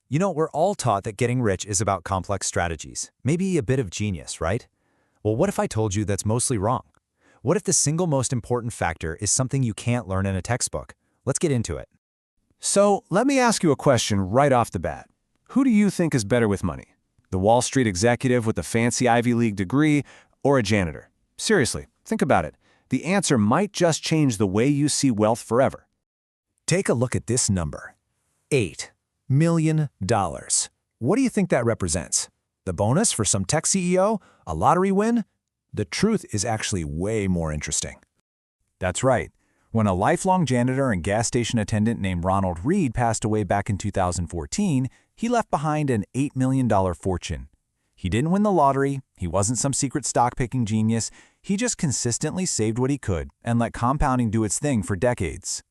You know, we're all taught that getting rich is about complex strategies, maybe a bit of genius, right? Well, what if I told you that's mostly wrong? What if the single most important factor is something you can't learn in a textbook? Let's get into it. So, let me ask you a question right off the bat. Who do you think is better with money? The Wall Street executive with a fancy Ivy League degree or a janitor? Seriously, think about it. The answer might just change the way you see wealth forever. Take a look at this number. $8 million. What do you think that represents? The bonus for some tech CEO? A lottery win? The truth is actually way more interesting. That's right. When a lifelong janitor and gas station attendant named Ronald Reed passed away back in 2014, he left behind an $8 million fortune. He didn't win the lottery, he wasn't some secret stock-picking genius, he just consistently saved what he could and let compounding do its thing for decades.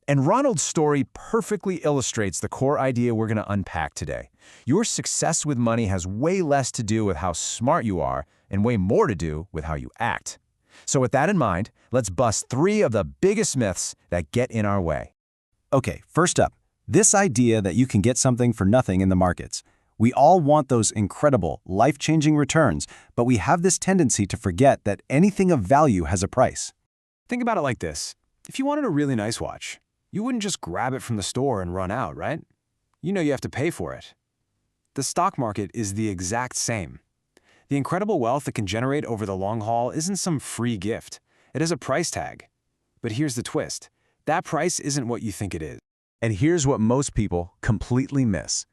And Ronald's story perfectly illustrates the core idea we're going to unpack today. Your success with money has way less to do with how smart you are and way more to do with how you act. So with that in mind, let's bust 3 of the biggest myths that get in our way. Okay, first up, this idea that you can get something for nothing in the markets. We all want those incredible, life-changing returns, but we have this tendency to forget that anything of value has a price. Think about it like this. If you wanted a really nice watch, you wouldn't just grab it from the store and run out, right? You know you have to pay for it. The stock market is the exact same. The incredible wealth it can generate over the long haul isn't some free gift. It has a price tag. But here's the twist. That price isn't what you think it is. And here's what most people completely miss.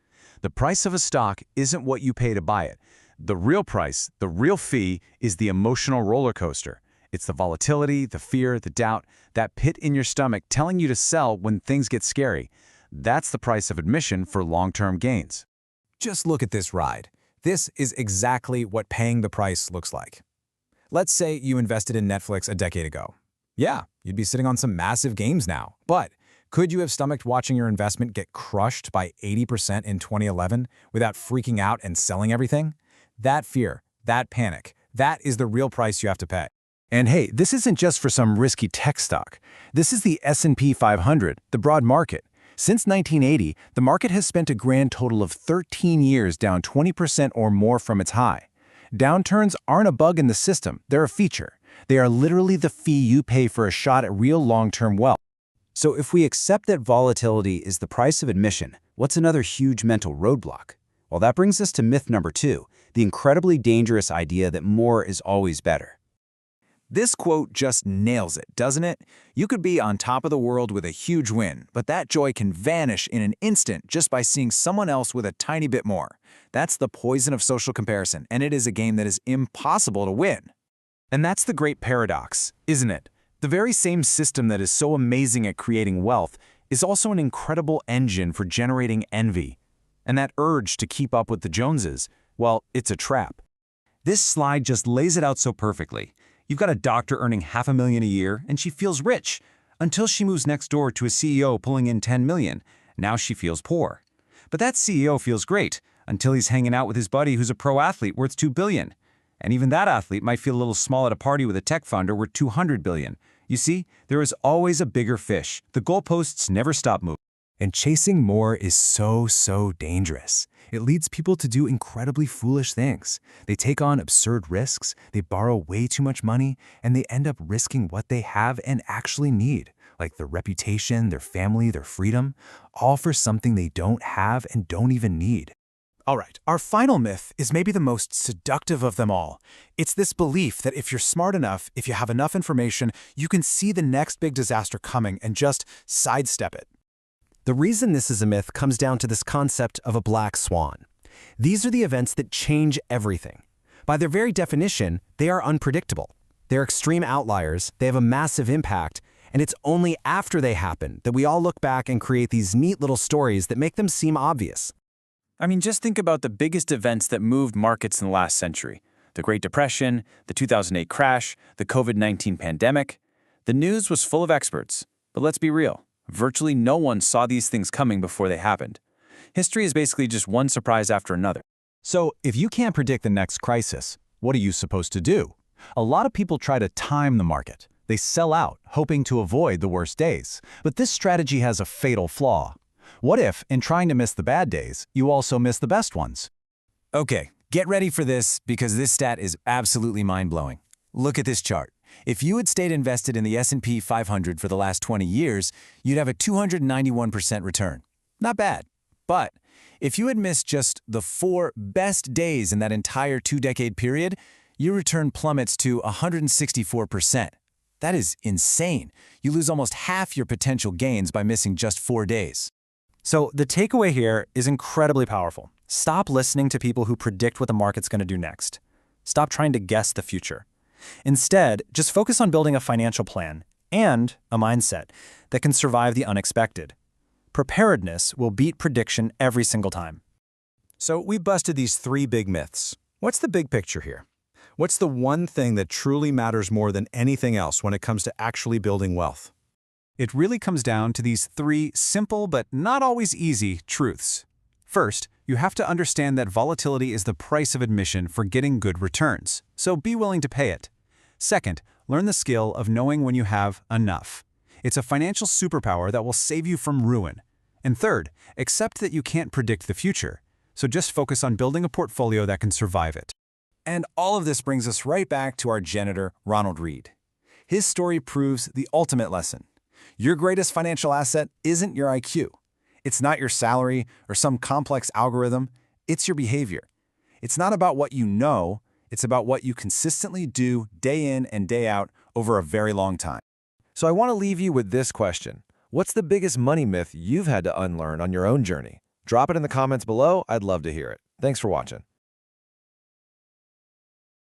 The price of a stock isn't what you pay to buy it. The real price, the real fee, is the emotional roller coaster. It's the volatility, the fear, the doubt, that pit in your stomach telling you to sell when things get scary. That's the price of admission for long-term gains. Just look at this ride. This is exactly what paying the price looks like. Let's say you invested in Netflix a decade ago. Yeah, you'd be sitting on some massive gains now. But could you have stomached watching your investment get crushed by 80% in 2011 without freaking out and selling everything? That fear, that panic, that is the real price you have to pay. And hey, this isn't just for some risky tech stock. This is the S&P 500, the broad market. Since 1980, the market has spent a grand total of 13 years down 20% or more from its high. Downturns aren't a bug in the system, they're a feature. They are literally the fee you pay for a shot at real long-term wealth. So if we accept that volatility is the price of admission, what's another huge mental roadblock? Well, that brings us to myth number 2, the incredibly dangerous idea that more is always better. This quote just nails it, doesn't it? You could be on top of the world with a huge win, but that joy can vanish in an instant just by seeing someone else with a tiny bit more. That's the poison of social comparison, and it is a game that is impossible to win. And that's the great paradox, isn't it? The very same system that is so amazing at creating wealth is also an incredible engine for generating envy. And that urge to keep up with the Joneses, well, it's a trap. This slide just lays it out so perfectly. You've got a doctor earning $500,000 a year, and she feels rich, until she moves next door to a CEO pulling in $10 million. Now she feels poor. But that CEO feels great, until he's hanging out with his buddy who's a pro athlete worth $2 billion. And even that athlete might feel a little small at a party with a tech founder worth $200 billion. You see, there is always a bigger fish. The goalposts never stop moving. And chasing more is so dangerous. It leads people to do incredibly foolish things. They take on absurd risks, they borrow way too much money, and they end up risking what they have and actually need, like their reputation, their family, their freedom, all for something they don't have and don't even need. All right, our final myth is maybe the most seductive of them all. It's this belief that if you're smart enough, if you have enough information, you can see the next big disaster coming and just sidestep it. The reason this is a myth comes down to this concept of a black swan. These are the events that change everything. By their very definition, they are unpredictable. They're extreme outliers, they have a massive impact, and it's only after they happen that we all look back and create these neat little stories that make them seem obvious. I mean, just think about the biggest events that moved markets in the last century. The Great Depression, the 2008 crash, the COVID-19 pandemic. The news was full of experts, but let's be real. Virtually no one saw these things coming before they happened. History is basically just one surprise after another. So, if you can't predict the next crisis, what are you supposed to do? A lot of people try to time the market. They sell out, hoping to avoid the worst days. But this strategy has a fatal flaw. What if, in trying to miss the bad days, you also miss the best ones? Okay, get ready for this because this stat is absolutely mind-blowing. Look at this chart. If you had stayed invested in the S&P 500 for the last 20 years, you'd have a 291% return. Not bad. But if you had missed just the 4 best days in that entire 2-decade period, your return plummets to 164%. That is insane. You lose almost half your potential gains by missing just 4 days. So the takeaway here is incredibly powerful. Stop listening to people who predict what the market's going to do next. Stop trying to guess the future. Instead, just focus on building a financial plan and a mindset that can survive the unexpected. Preparedness will beat prediction every single time. So we busted these 3 big myths. What's the big picture here? What's the one thing that truly matters more than anything else when it comes to actually building wealth? It really comes down to these 3 simple but not always easy truths. First, you have to understand that volatility is the price of admission for getting good returns, so be willing to pay it. Second, learn the skill of knowing when you have enough. It's a financial superpower that will save you from ruin. And third, accept that you can't predict the future, so just focus on building a portfolio that can survive it. And all of this brings us right back to our janitor, Ronald Reed. His story proves the ultimate lesson. Your greatest financial asset isn't your IQ. It's not your salary or some complex algorithm. It's your behavior. It's not about what you know. It's about what you consistently do day in and day out over a very long time. So I want to leave you with this question. What's the biggest money myth you've had to unlearn on your own journey? Drop it in the comments below. I'd love to hear it. Thanks for watching.